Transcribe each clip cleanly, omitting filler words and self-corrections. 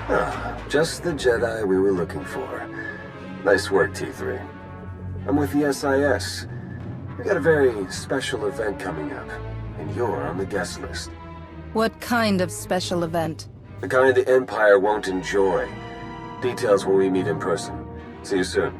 Ah, just the Jedi we were looking for. Nice work, T3. I'm with the SIS. We got a very special event coming up, and you're on the guest list. What kind of special event? The kind the Empire won't enjoy. Details when we meet in person. See you soon.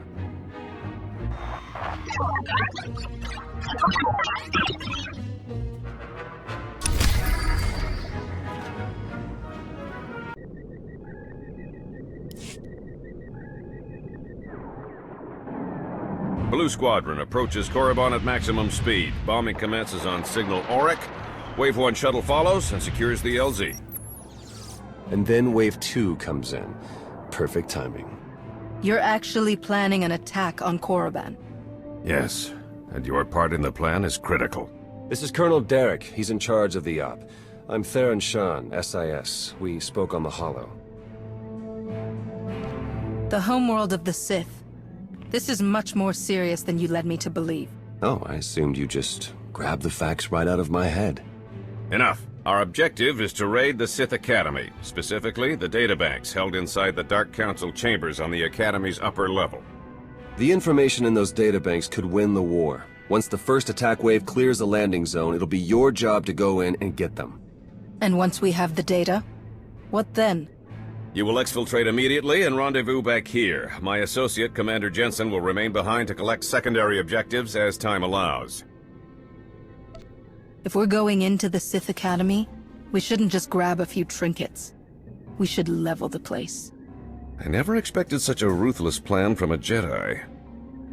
Blue Squadron approaches Korriban at maximum speed. Bombing commences on signal Auric. Wave 1 shuttle follows and secures the LZ. And then Wave 2 comes in. Perfect timing. You're actually planning an attack on Korriban. Yes, and your part in the plan is critical. This is Colonel Derek. He's in charge of the op. I'm Theron Shan, SIS. We spoke on the Hollow. The homeworld of the Sith. This is much more serious than you led me to believe. Oh, I assumed you just grabbed the facts right out of my head. Enough. Our objective is to raid the Sith Academy, specifically the databanks held inside the Dark Council chambers on the Academy's upper level. The information in those databanks could win the war. Once the first attack wave clears the landing zone, it'll be your job to go in and get them. And once we have the data, what then? You will exfiltrate immediately and rendezvous back here. My associate, Commander Jensen, will remain behind to collect secondary objectives as time allows. If we're going into the Sith Academy, we shouldn't just grab a few trinkets. We should level the place. I never expected such a ruthless plan from a Jedi.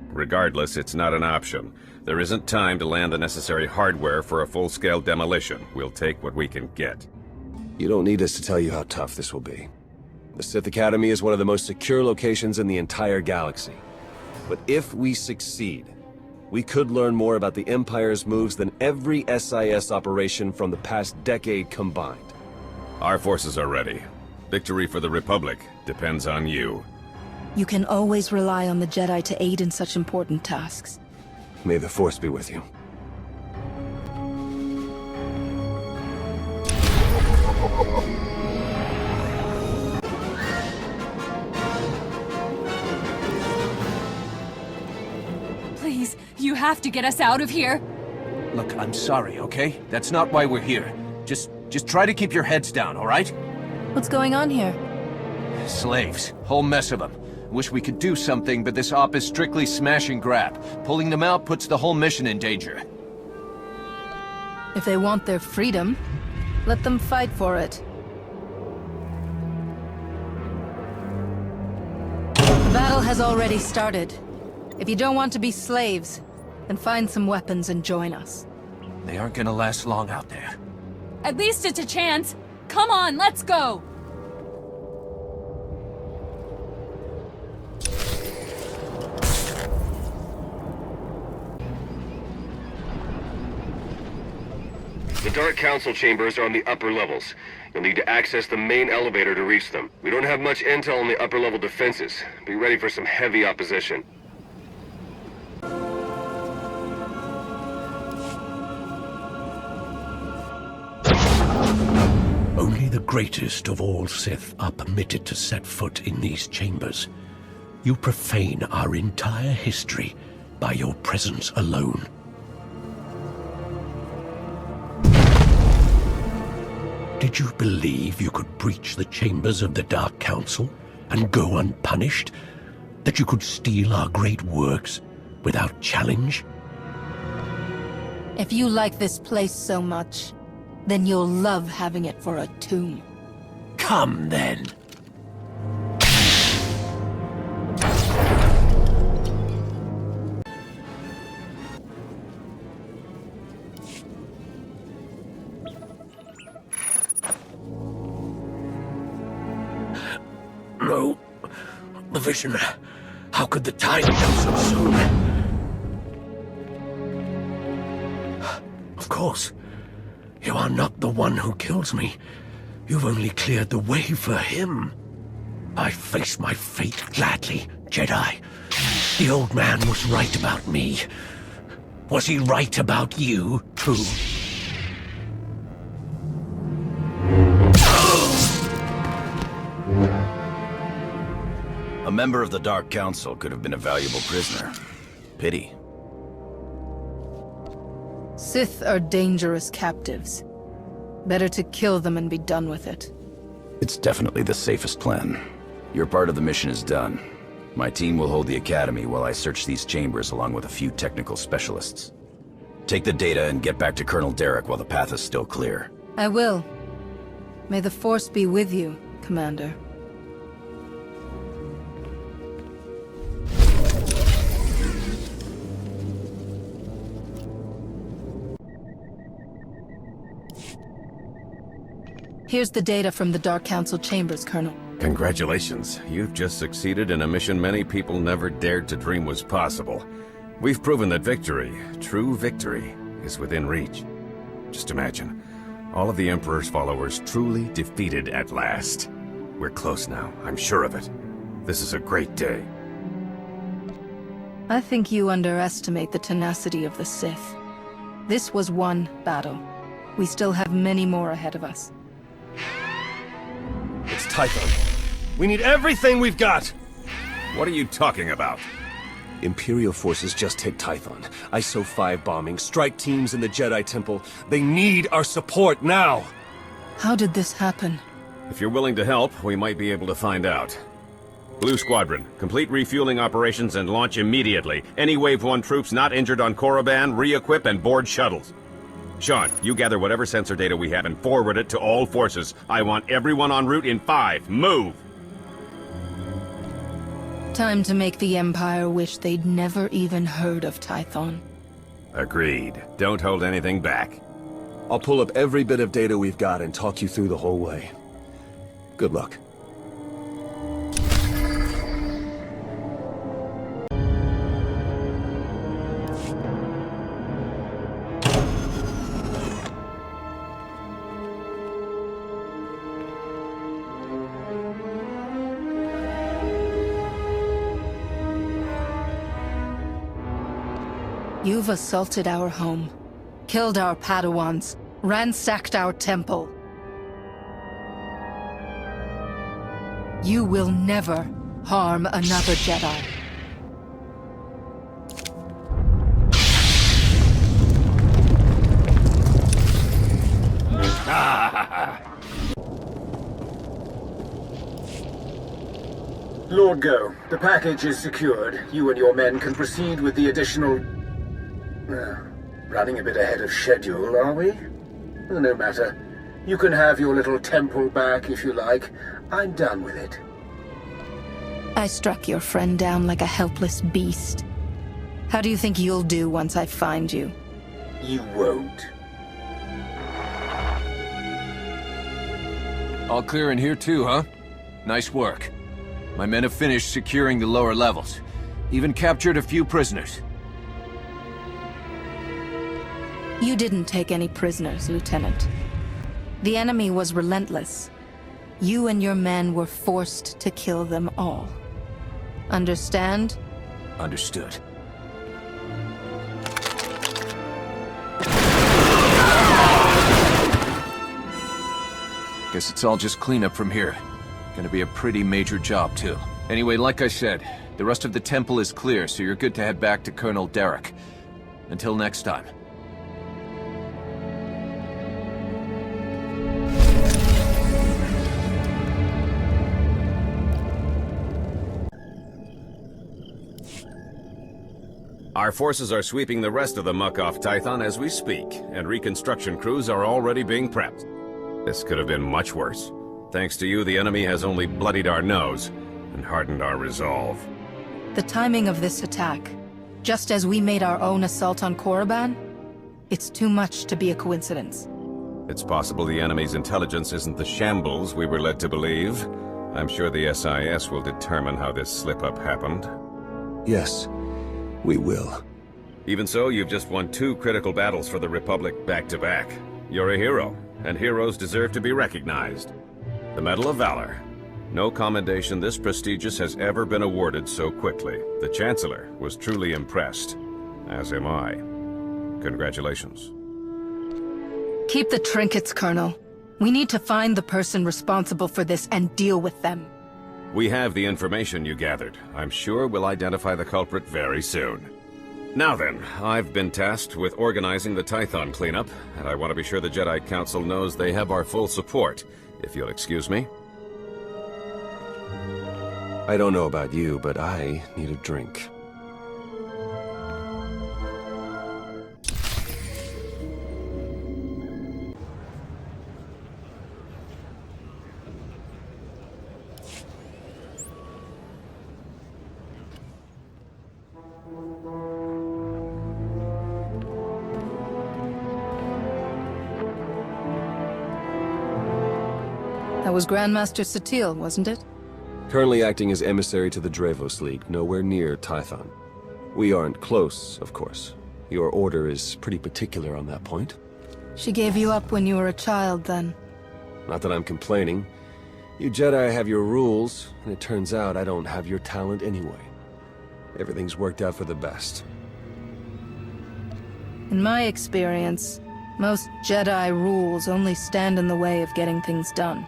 Regardless, it's not an option. There isn't time to land the necessary hardware for a full-scale demolition. We'll take what we can get. You don't need us to tell you how tough this will be. The Sith Academy is one of the most secure locations in the entire galaxy. But if we succeed, we could learn more about the Empire's moves than every SIS operation from the past decade combined. Our forces are ready. Victory for the Republic depends on you. You can always rely on the Jedi to aid in such important tasks. May the Force be with you. Please, you have to get us out of here. Look, I'm sorry, okay? That's not why we're here. Just try to keep your heads down, all right? What's going on here? Slaves. Whole mess of them. Wish we could do something, but this op is strictly smash and grab. Pulling them out puts the whole mission in danger. If they want their freedom, let them fight for it. The battle has already started. If you don't want to be slaves, then find some weapons and join us. They aren't gonna last long out there. At least it's a chance. Come on, let's go. The Dark Council chambers are on the upper levels. You'll need to access the main elevator to reach them. We don't have much intel on the upper level defenses. Be ready for some heavy opposition. Only the greatest of all Sith are permitted to set foot in these chambers. You profane our entire history by your presence alone. Did you believe you could breach the chambers of the Dark Council and go unpunished? That you could steal our great works without challenge? If you like this place so much, then you'll love having it for a tomb. Come then. No. The vision. How could the time come so soon? Of course. You are not the one who kills me. You've only cleared the way for him. I face my fate gladly, Jedi. The old man was right about me. Was he right about you, too? member of the Dark Council could have been a valuable prisoner. Pity. Sith are dangerous captives. Better to kill them and be done with it. It's definitely the safest plan. Your part of the mission is done. My team will hold the Academy while I search these chambers along with a few technical specialists. Take the data and get back to Colonel Derek while the path is still clear. I will. May the Force be with you, Commander. Here's the data from the Dark Council chambers, Colonel. Congratulations. You've just succeeded in a mission many people never dared to dream was possible. We've proven that victory, true victory, is within reach. Just imagine, all of the Emperor's followers truly defeated at last. We're close now, I'm sure of it. This is a great day. I think you underestimate the tenacity of the Sith. This was one battle. We still have many more ahead of us. It's Tython. We need everything we've got! What are you talking about? Imperial forces just hit Tython. ISO 5 bombing, strike teams in the Jedi Temple. They need our support now! How did this happen? If you're willing to help, we might be able to find out. Blue Squadron, complete refueling operations and launch immediately. Any Wave 1 troops not injured on Korriban, re-equip and board shuttles. Sean, you gather whatever sensor data we have and forward it to all forces. I want everyone en route in 5. Move! Time to make the Empire wish they'd never even heard of Tython. Agreed. Don't hold anything back. I'll pull up every bit of data we've got and talk you through the whole way. Good luck. You've assaulted our home, killed our Padawans, ransacked our temple. You will never harm another Jedi. Lord Go, the package is secured. You and your men can proceed with the additional... running a bit ahead of schedule, are we? No matter. You can have your little temple back if you like. I'm done with it. I struck your friend down like a helpless beast. How do you think you'll do once I find you? You won't. All clear in here too, huh? Nice work. My men have finished securing the lower levels. Even captured a few prisoners. You didn't take any prisoners, Lieutenant. The enemy was relentless. You and your men were forced to kill them all. Understand? Understood. Guess it's all just cleanup from here. Gonna be a pretty major job, too. Anyway, like I said, the rest of the temple is clear, so you're good to head back to Colonel Derek. Until next time. Our forces are sweeping the rest of the muck off Tython as we speak, and reconstruction crews are already being prepped. This could have been much worse. Thanks to you, the enemy has only bloodied our nose and hardened our resolve. The timing of this attack, just as we made our own assault on Korriban, it's too much to be a coincidence. It's possible the enemy's intelligence isn't the shambles we were led to believe. I'm sure the SIS will determine how this slip-up happened. Yes, we will. Even so, you've just won 2 critical battles for the Republic back-to-back. You're a hero, and heroes deserve to be recognized. The Medal of Valor. No commendation this prestigious has ever been awarded so quickly. The Chancellor was truly impressed, as am I. Congratulations. Keep the trinkets, Colonel. We need to find the person responsible for this and deal with them. We have the information you gathered. I'm sure we'll identify the culprit very soon. Now then, I've been tasked with organizing the Tython cleanup, and I want to be sure the Jedi Council knows they have our full support, if you'll excuse me. I don't know about you, but I need a drink. That was Grandmaster SWTOR, wasn't it? Currently acting as emissary to the Drevos League, nowhere near Tython. We aren't close, of course. Your order is pretty particular on that point. She gave you up when you were a child, then. Not that I'm complaining. You Jedi have your rules, and it turns out I don't have your talent anyway. Everything's worked out for the best. In my experience, most Jedi rules only stand in the way of getting things done.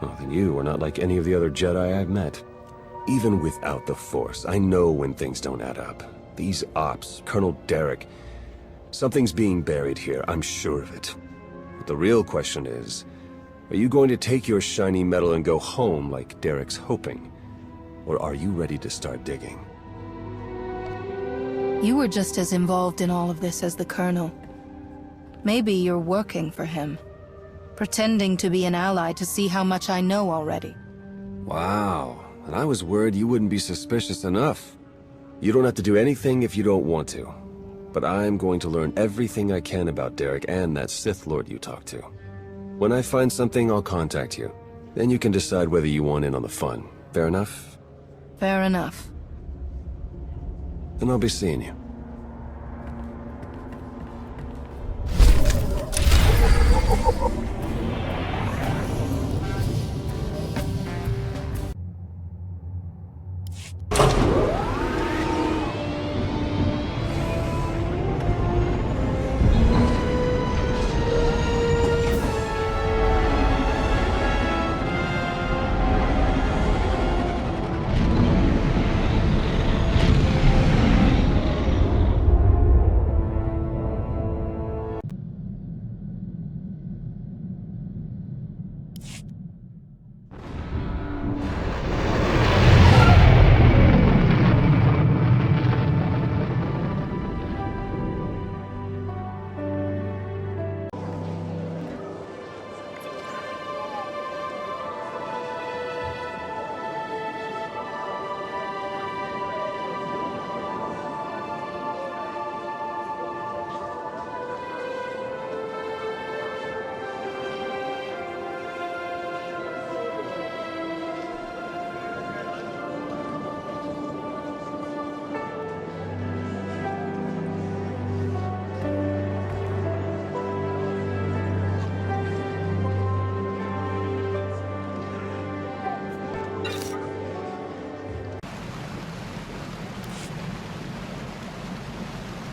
Well, then you are not like any of the other Jedi I've met. Even without the Force, I know when things don't add up. These ops, Colonel Derek... Something's being buried here, I'm sure of it. But the real question is, are you going to take your shiny medal and go home like Derek's hoping? Or are you ready to start digging? You were just as involved in all of this as the Colonel. Maybe you're working for him. Pretending to be an ally to see how much I know already. Wow, and I was worried you wouldn't be suspicious enough. You don't have to do anything if you don't want to. But I'm going to learn everything I can about Derek and that Sith Lord you talked to. When I find something, I'll contact you. Then you can decide whether you want in on the fun. Fair enough? Fair enough. Then I'll be seeing you.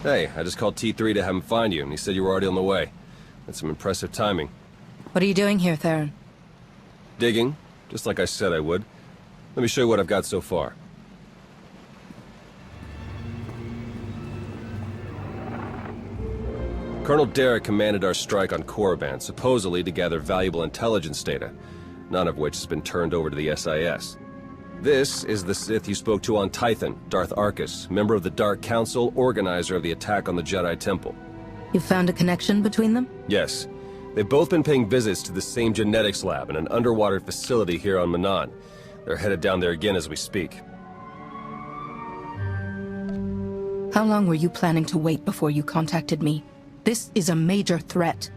Hey, I just called T3 to have him find you, and he said you were already on the way. That's some impressive timing. What are you doing here, Theron? Digging, just like I said I would. Let me show you what I've got so far. Colonel Derek commanded our strike on Korriban, supposedly to gather valuable intelligence data, none of which has been turned over to the SIS. This is the Sith you spoke to on Tython, Darth Arkus, member of the Dark Council, organizer of the attack on the Jedi Temple. You found a connection between them? Yes. They've both been paying visits to the same genetics lab in an underwater facility here on Manaan. They're headed down there again as we speak. How long were you planning to wait before you contacted me? This is a major threat.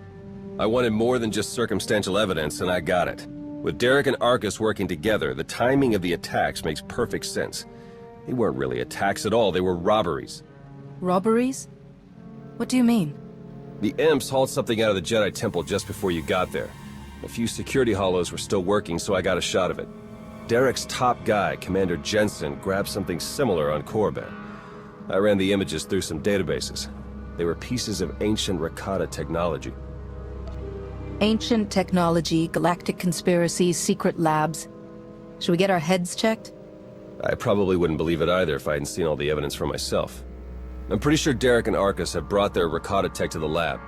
I wanted more than just circumstantial evidence, and I got it. With Derek and Arkus working together, the timing of the attacks makes perfect sense. They weren't really attacks at all, they were robberies. Robberies? What do you mean? The Imps hauled something out of the Jedi Temple just before you got there. A few security hollows were still working, so I got a shot of it. Derek's top guy, Commander Jensen, grabbed something similar on Korriban. I ran the images through some databases. They were pieces of ancient Rakata technology. Ancient technology, galactic conspiracies, secret labs. Should we get our heads checked? I probably wouldn't believe it either if I hadn't seen all the evidence for myself. I'm pretty sure Derek and Arcus have brought their Rakata tech to the lab.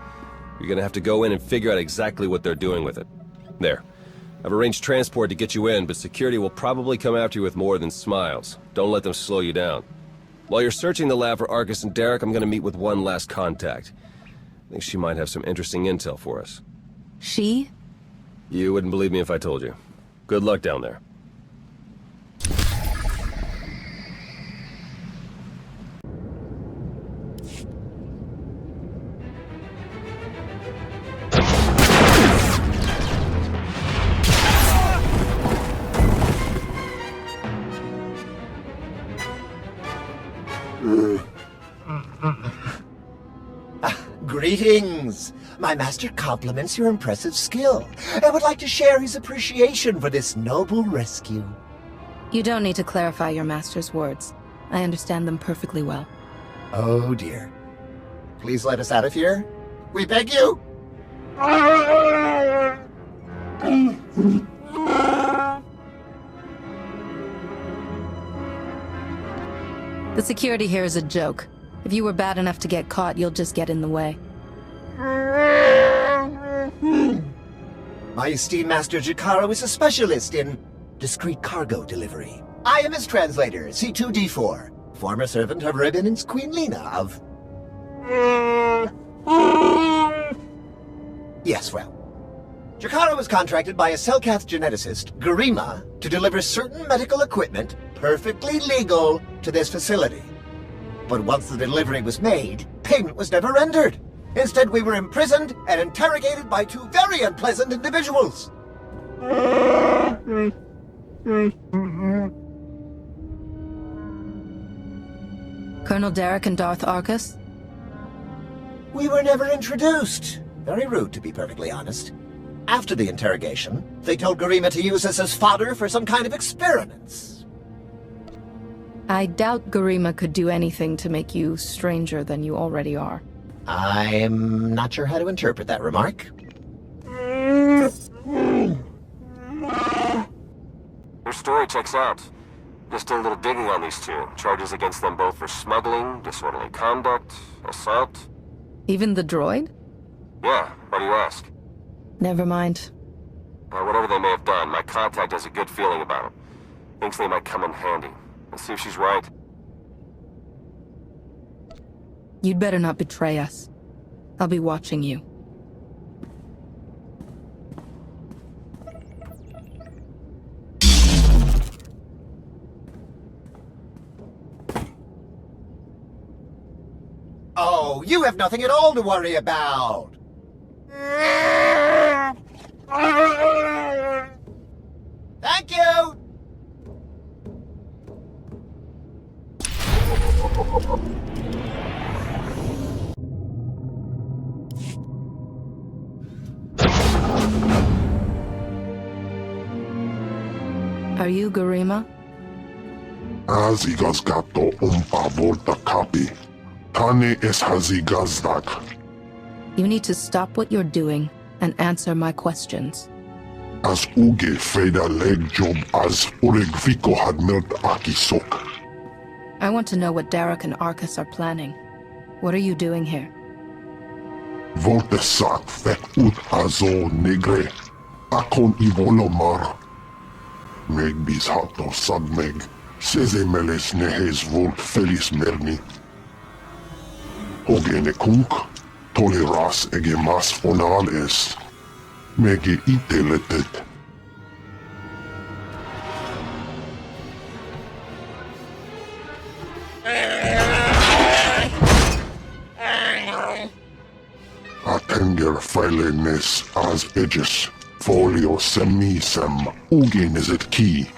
You're gonna have to go in and figure out exactly what they're doing with it. There. I've arranged transport to get you in, but security will probably come after you with more than smiles. Don't let them slow you down. While you're searching the lab for Arcus and Derek, I'm gonna meet with one last contact. I think she might have some interesting intel for us. She? You wouldn't believe me if I told you. Good luck down there. Greetings! My master compliments your impressive skill and would like to share his appreciation for this noble rescue. You don't need to clarify your master's words. I understand them perfectly well. Oh dear. Please let us out of here. We beg you! The security here is a joke. If you were bad enough to get caught, you'll just get in the way. My esteemed master Jakaro is a specialist in discreet cargo delivery. I am his translator, C2D4, former servant of Revan and Queen Lena of... Yes, well. Jakaro was contracted by a Selkath geneticist, Garima, to deliver certain medical equipment, perfectly legal, to this facility. But once the delivery was made, payment was never rendered. Instead, we were imprisoned and interrogated by two very unpleasant individuals. Colonel Derek and Darth Arcus? We were never introduced. Very rude, to be perfectly honest. After the interrogation, they told Garima to use us as fodder for some kind of experiments. I doubt Garima could do anything to make you stranger than you already are. I'm not sure how to interpret that remark. Your story checks out. Just a little digging on these two. Charges against them both for smuggling, disorderly conduct, assault. Even the droid? Yeah, why do you ask? Never mind. Whatever they may have done, my contact has a good feeling about them. Thinks they might come in handy. Let's see if she's right. You'd better not betray us. I'll be watching you. Oh, you have nothing at all to worry about. Thank you! Are you Garima? Hazigazgato umpa volta kapi. Tane es hazigazdak. You need to stop what you're doing and answer my questions. As uge freda leg job as uregviko had melt akisok. I want to know what Derek and Arcus are planning. What are you doing here? Voltesak fek ut azo negre. Akon ivolomar. Meg bis hato sadmeg. Seze meles nehes volt felis merni. Ogene kunk. Toleras ege mas fonal est. Mege iteletet. Atenger filenes as edges. Folio semisem. Ugen it key.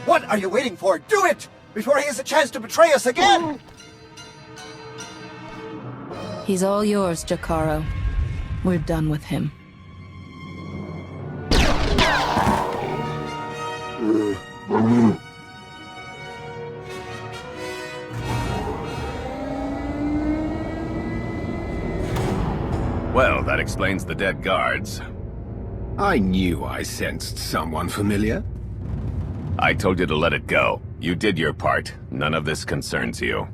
What are you waiting for? Do it! Before he has a chance to betray us again! He's all yours, Jakaro. We're done with him. Well, that explains the dead guards. I knew I sensed someone familiar. I told you to let it go. You did your part. None of this concerns you.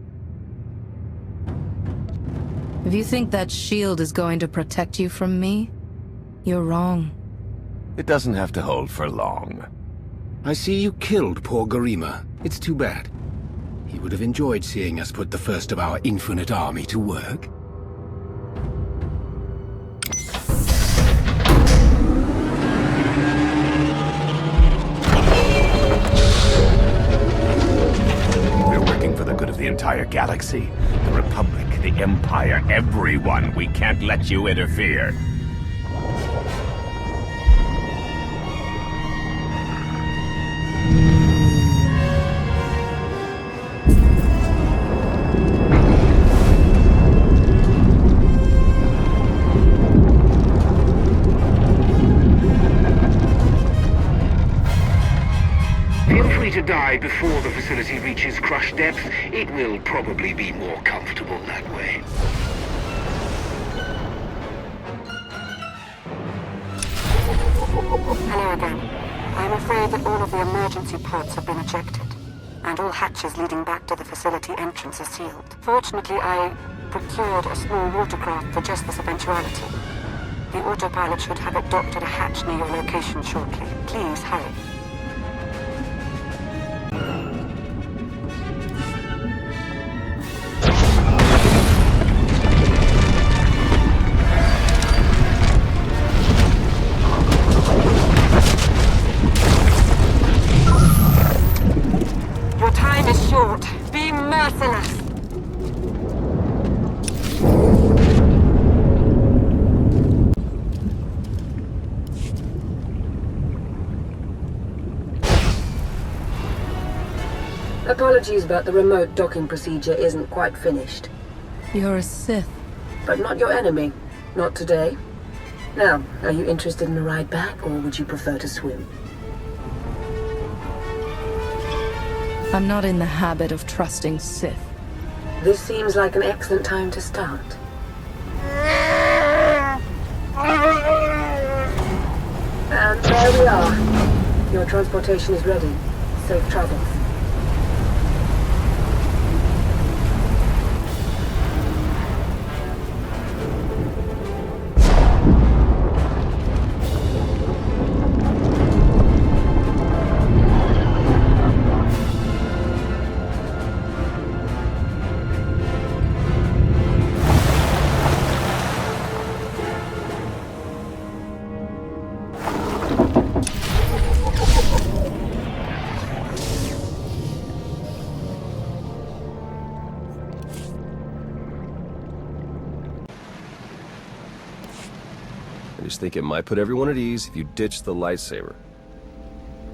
If you think that shield is going to protect you from me, you're wrong. It doesn't have to hold for long. I see you killed poor Garima. It's too bad. He would have enjoyed seeing us put the first of our infinite army to work. We're working for the good of the entire galaxy. The Republic, the Empire, everyone. We can't let you interfere. To die before the facility reaches crush depth, it will probably be more comfortable that way. Hello again. I'm afraid that all of the emergency pods have been ejected, and all hatches leading back to the facility entrance are sealed. Fortunately, I procured a small watercraft for just this eventuality. The autopilot should have it docked at a hatch near your location shortly. Please hurry. Apologies, but the remote docking procedure isn't quite finished. You're a Sith. But not your enemy. Not today. Now, are you interested in a ride back, or would you prefer to swim? I'm not in the habit of trusting Sith. This seems like an excellent time to start. And there we are. Your transportation is ready. Safe travels. I just think it might put everyone at ease if you ditch the lightsaber.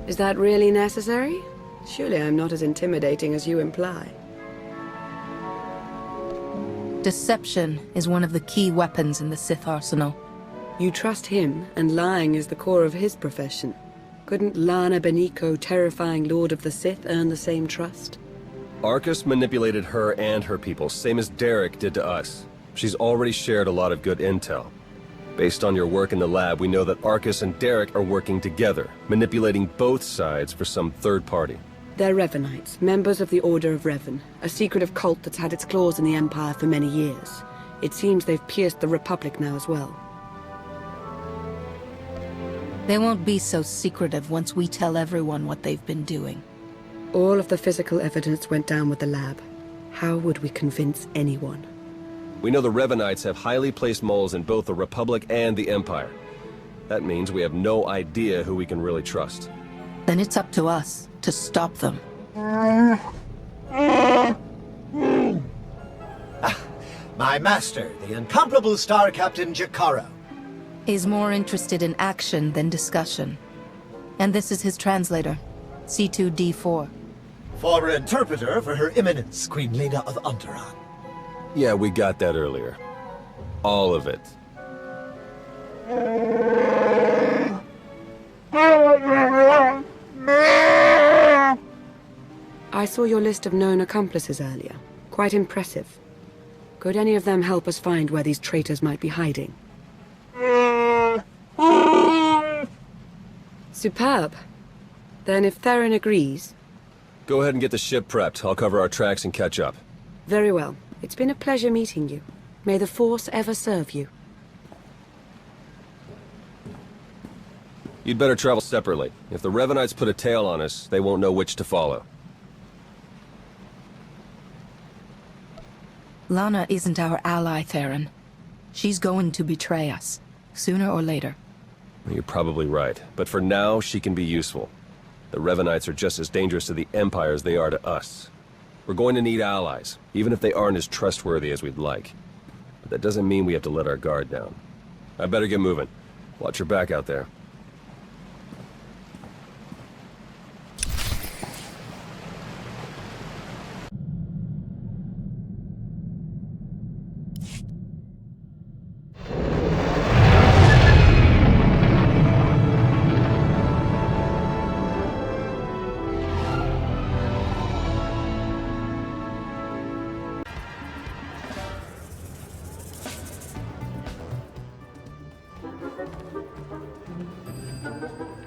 Is that really necessary? Surely I'm not as intimidating as you imply. Deception is one of the key weapons in the Sith arsenal. You trust him, and lying is the core of his profession. Couldn't Lana Beniko, terrifying Lord of the Sith, earn the same trust? Arcus manipulated her and her people, same as Derek did to us. She's already shared a lot of good intel. Based on your work in the lab, we know that Arcus and Derek are working together, manipulating both sides for some third party. They're Revanites, members of the Order of Revan, a secretive cult that's had its claws in the Empire for many years. It seems they've pierced the Republic now as well. They won't be so secretive once we tell everyone what they've been doing. All of the physical evidence went down with the lab. How would we convince anyone? We know the Revanites have highly placed moles in both the Republic and the Empire. That means we have no idea who we can really trust. Then it's up to us to stop them. My master, the incomparable Star Captain Jakaro. He's more interested in action than discussion. And this is his translator, C2D4. Former interpreter for Her Eminence, Queen Lena of Onderon. Yeah, we got that earlier. All of it. I saw your list of known accomplices earlier. Quite impressive. Could any of them help us find where these traitors might be hiding? Superb. Then if Theron agrees... Go ahead and get the ship prepped. I'll cover our tracks and catch up. Very well. It's been a pleasure meeting you. May the Force ever serve you. You'd better travel separately. If the Revanites put a tail on us, they won't know which to follow. Lana isn't our ally, Theron. She's going to betray us, sooner or later. You're probably right, but for now, she can be useful. The Revanites are just as dangerous to the Empire as they are to us. We're going to need allies, even if they aren't as trustworthy as we'd like. But that doesn't mean we have to let our guard down. I better get moving. Watch your back out there.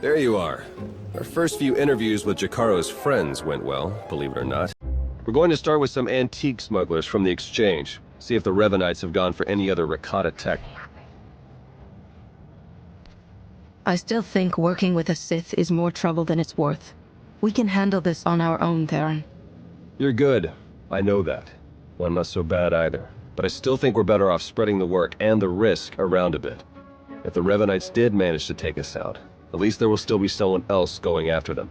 There you are. Our first few interviews with Jakaro's friends went well, believe it or not. We're going to start with some antique smugglers from the exchange. See if the Revanites have gone for any other Rakata tech. I still think working with a Sith is more trouble than it's worth. We can handle this on our own, Theron. You're good. I know that. Well, I'm not so bad either. But I still think we're better off spreading the work and the risk around a bit. If the Revanites did manage to take us out, at least there will still be someone else going after them.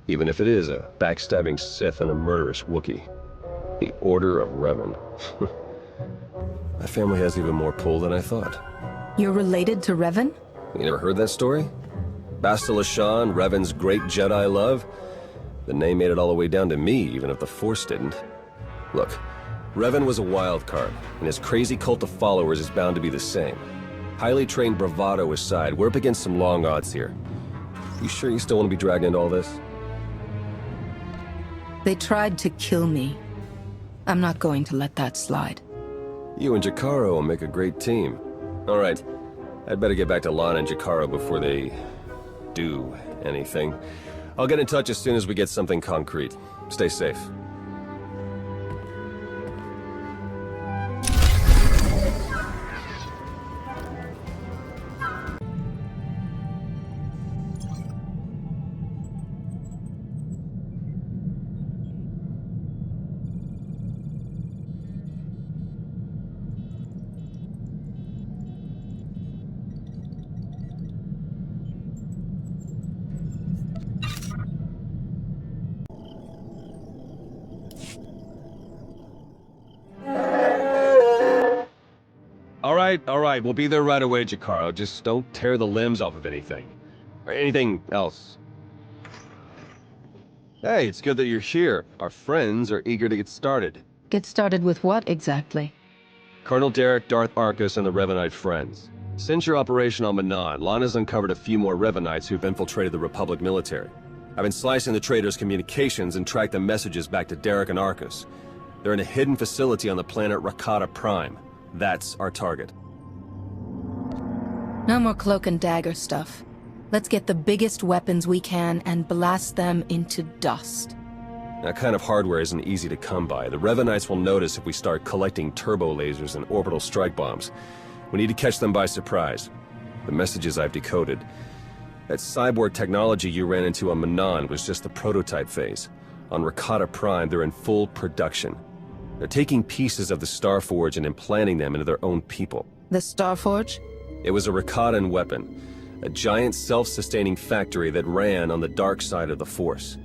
Even if it is a backstabbing Sith and a murderous Wookiee. The Order of Revan. My family has even more pull than I thought. You're related to Revan? You never heard that story? Bastila Shan, Revan's great Jedi love? The name made it all the way down to me, even if the Force didn't. Look, Revan was a wild card, and his crazy cult of followers is bound to be the same. Highly trained bravado aside, we're up against some long odds here. You sure you still want to be dragged into all this? They tried to kill me. I'm not going to let that slide. You and Jakaro will make a great team. All right, I'd better get back to Lana and Jakaro before they do anything. I'll get in touch as soon as we get something concrete. Stay safe. All right, we'll be there right away, Jakaro. Just don't tear the limbs off of anything. Or anything else. Hey, it's good that you're here. Our friends are eager to get started. Get started with what, exactly? Colonel Derek, Darth Arcus, and the Revanite friends. Since your operation on Manaan, Lana's uncovered a few more Revanites who've infiltrated the Republic military. I've been slicing the traitors' communications and tracked the messages back to Derek and Arcus. They're in a hidden facility on the planet Rakata Prime. That's our target. No more cloak and dagger stuff. Let's get the biggest weapons we can and blast them into dust. That kind of hardware isn't easy to come by. The Revanites will notice if we start collecting turbo lasers and orbital strike bombs. We need to catch them by surprise. The messages I've decoded. That cyborg technology you ran into on Manaan was just the prototype phase. On Rakata Prime, they're in full production. They're taking pieces of the Starforge and implanting them into their own people. The Starforge? It was a Rakatan weapon, a giant self-sustaining factory that ran on the dark side of the Force.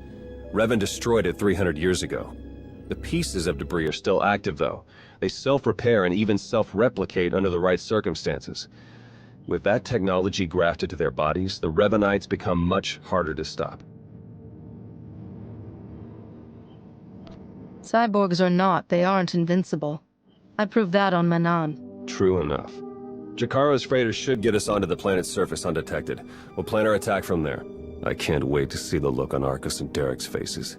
Revan destroyed it 300 years ago. The pieces of debris are still active, though. They self-repair and even self-replicate under the right circumstances. With that technology grafted to their bodies, the Revanites become much harder to stop. Cyborgs or not, they aren't invincible. I proved that on Manaan. True enough. Jakaro's freighters should get us onto the planet's surface undetected. We'll plan our attack from there. I can't wait to see the look on Arcus and Derek's faces.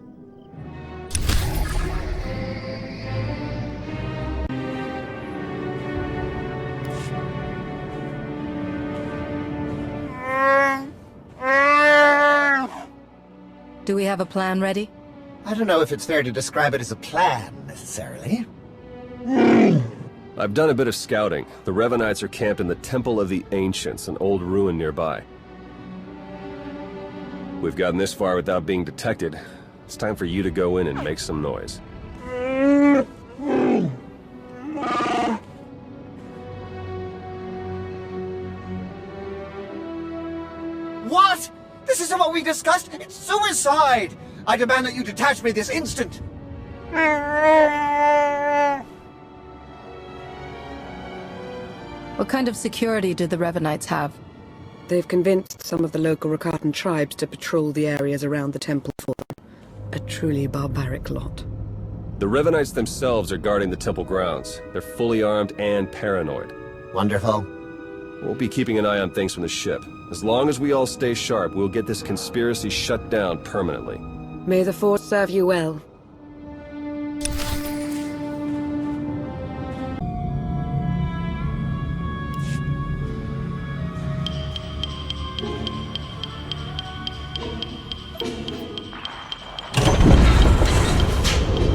Do we have a plan ready? I don't know if it's fair to describe it as a plan, necessarily. I've done a bit of scouting. The Revanites are camped in the Temple of the Ancients, an old ruin nearby. We've gotten this far without being detected. It's time for you to go in and make some noise. What? This isn't what we discussed! It's suicide! I demand that you detach me this instant! What kind of security do the Revanites have? They've convinced some of the local Rakatan tribes to patrol the areas around the temple for them. A truly barbaric lot. The Revanites themselves are guarding the temple grounds. They're fully armed and paranoid. Wonderful. We'll be keeping an eye on things from the ship. As long as we all stay sharp, we'll get this conspiracy shut down permanently. May the Force serve you well.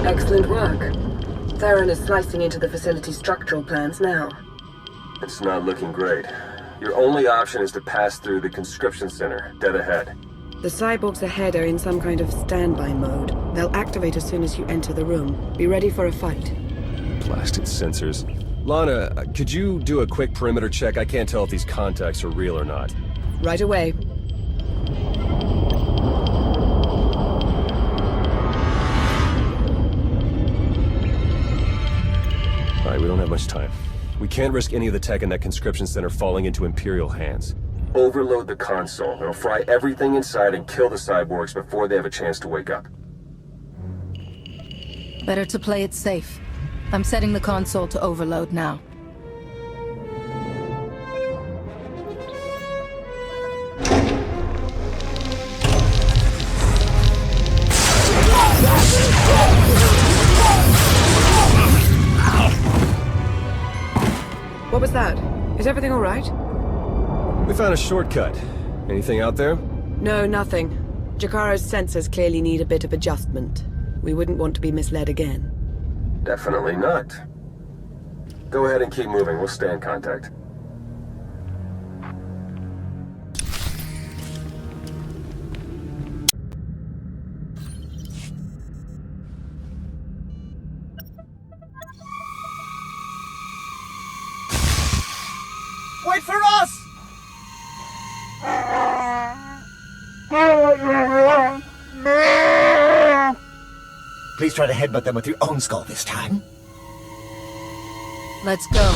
Excellent work. Theron is slicing into the facility's structural plans now. It's not looking great. Your only option is to pass through the conscription center, dead ahead. The cyborgs ahead are in some kind of standby mode. They'll activate as soon as you enter the room. Be ready for a fight. Blasted sensors. Lana, could you do a quick perimeter check? I can't tell if these contacts are real or not. Right away. Alright, we don't have much time. We can't risk any of the tech in that conscription center falling into Imperial hands. Overload the console. It'll fry everything inside and kill the cyborgs before they have a chance to wake up. Better to play it safe. I'm setting the console to overload now. What was that? Is everything all right? We found a shortcut. Anything out there? No, nothing. Jakaro's sensors clearly need a bit of adjustment. We wouldn't want to be misled again. Definitely not. Go ahead and keep moving. We'll stay in contact. Wait for us! Please try to headbutt them with your own skull this time. Let's go.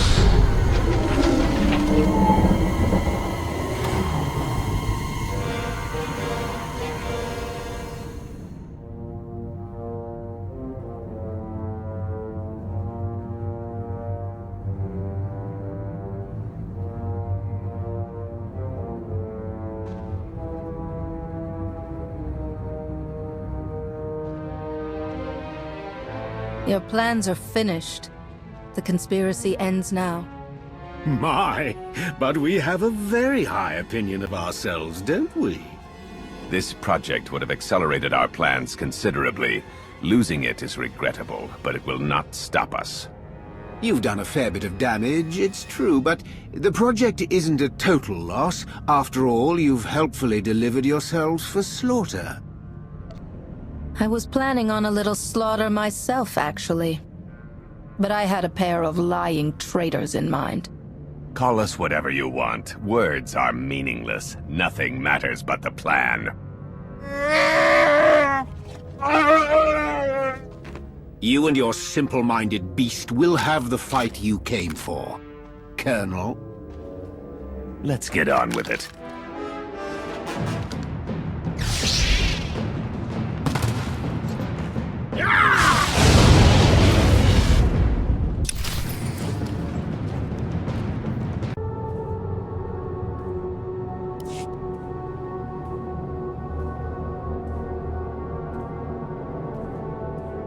Your plans are finished. The conspiracy ends now. My, but we have a very high opinion of ourselves, don't we? This project would have accelerated our plans considerably. Losing it is regrettable, but it will not stop us. You've done a fair bit of damage, it's true, but the project isn't a total loss. After all, you've helpfully delivered yourselves for slaughter. I was planning on a little slaughter myself, actually. But I had a pair of lying traitors in mind. Call us whatever you want. Words are meaningless. Nothing matters but the plan. You and your simple-minded beast will have the fight you came for, Colonel. Let's get on with it.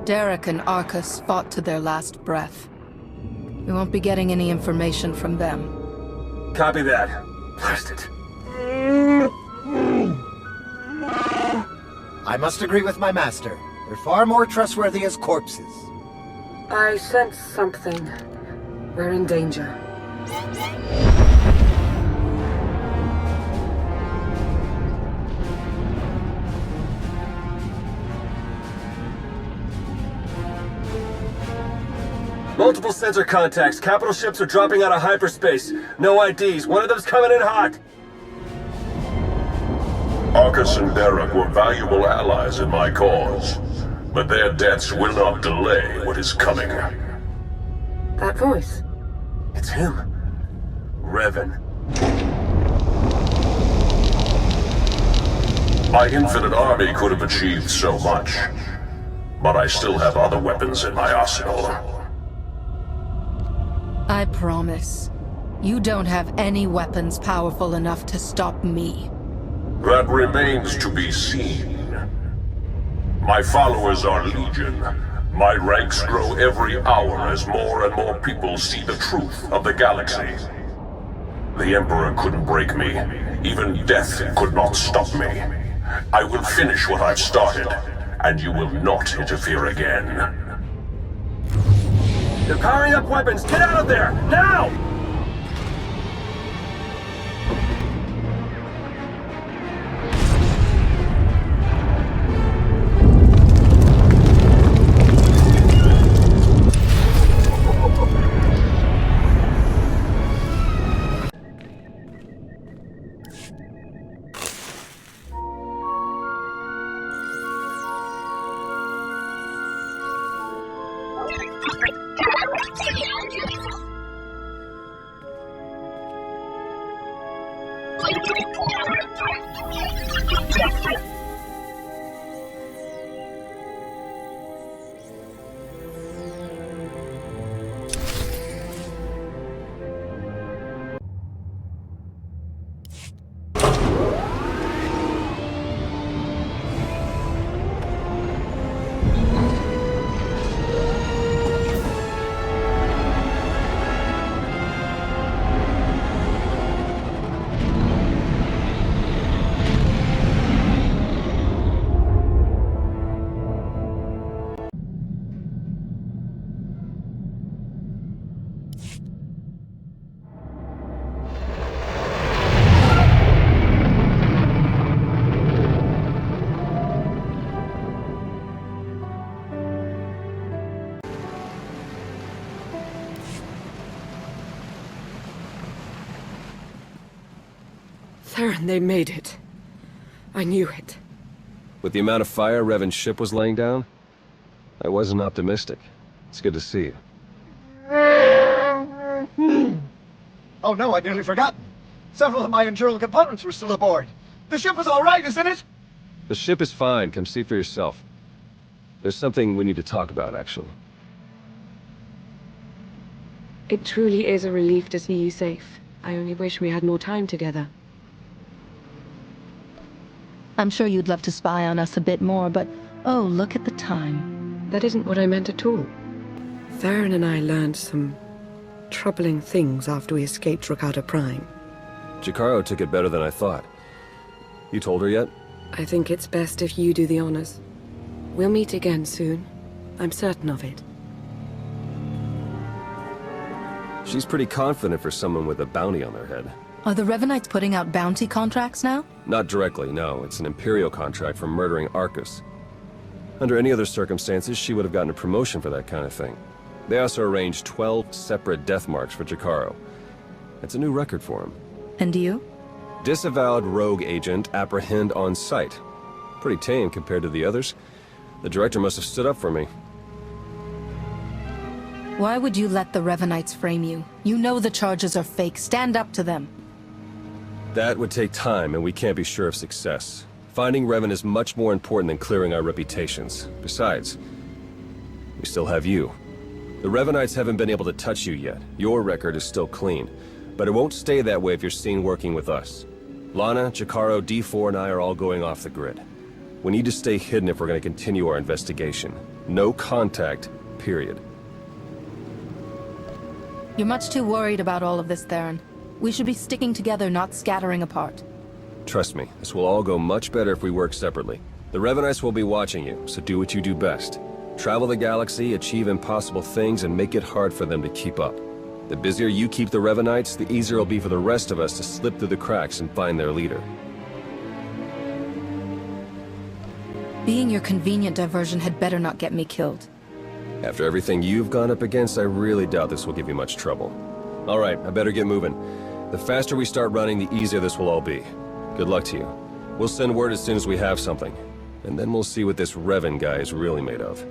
Derek and Arcus fought to their last breath. We won't be getting any information from them. Copy that. Blast it. I must agree with my master. They're far more trustworthy as corpses. I sense something. We're in danger. Multiple sensor contacts. Capital ships are dropping out of hyperspace. No IDs. One of them's coming in hot. Arcus and Derek were valuable allies in my cause, but their deaths will not delay what is coming. That voice. It's him. Revan. My infinite army could have achieved so much, but I still have other weapons in my arsenal. I promise. You don't have any weapons powerful enough to stop me. That remains to be seen. My followers are legion. My ranks grow every hour as more and more people see the truth of the galaxy. The Emperor couldn't break me. Even death could not stop me. I will finish what I've started, and you will not interfere again. They're powering up weapons. Get out of there! Now! Theron, they made it. I knew it. With the amount of fire Revan's ship was laying down, I wasn't optimistic. It's good to see you. Oh no, I'd nearly forgotten. Several of my internal components were still aboard. The ship was all right, isn't it? The ship is fine. Come see for yourself. There's something we need to talk about, actually. It truly is a relief to see you safe. I only wish we had more time together. I'm sure you'd love to spy on us a bit more, but oh, look at the time. That isn't what I meant at all. Theron and I learned some troubling things after we escaped Rakata Prime. Jakaro took it better than I thought. You told her yet? I think it's best if you do the honors. We'll meet again soon. I'm certain of it. She's pretty confident for someone with a bounty on their head. Are the Revanites putting out bounty contracts now? Not directly, no. It's an Imperial contract for murdering Arcus. Under any other circumstances, she would have gotten a promotion for that kind of thing. They also arranged 12 separate death marks for Jakaro. It's a new record for him. And you? Disavowed rogue agent apprehend on sight. Pretty tame compared to the others. The director must have stood up for me. Why would you let the Revanites frame you? You know the charges are fake. Stand up to them. That would take time, and we can't be sure of success. Finding Revan is much more important than clearing our reputations. Besides, we still have you. The Revanites haven't been able to touch you yet. Your record is still clean. But it won't stay that way if you're seen working with us. Lana, Jakaro, D4, and I are all going off the grid. We need to stay hidden if we're going to continue our investigation. No contact, period. You're much too worried about all of this, Theron. We should be sticking together, not scattering apart. Trust me, this will all go much better if we work separately. The Revanites will be watching you, so do what you do best. Travel the galaxy, achieve impossible things, and make it hard for them to keep up. The busier you keep the Revanites, the easier it'll be for the rest of us to slip through the cracks and find their leader. Being your convenient diversion had better not get me killed. After everything you've gone up against, I really doubt this will give you much trouble. All right, I better get moving. The faster we start running, the easier this will all be. Good luck to you. We'll send word as soon as we have something. And then we'll see what this Revan guy is really made of.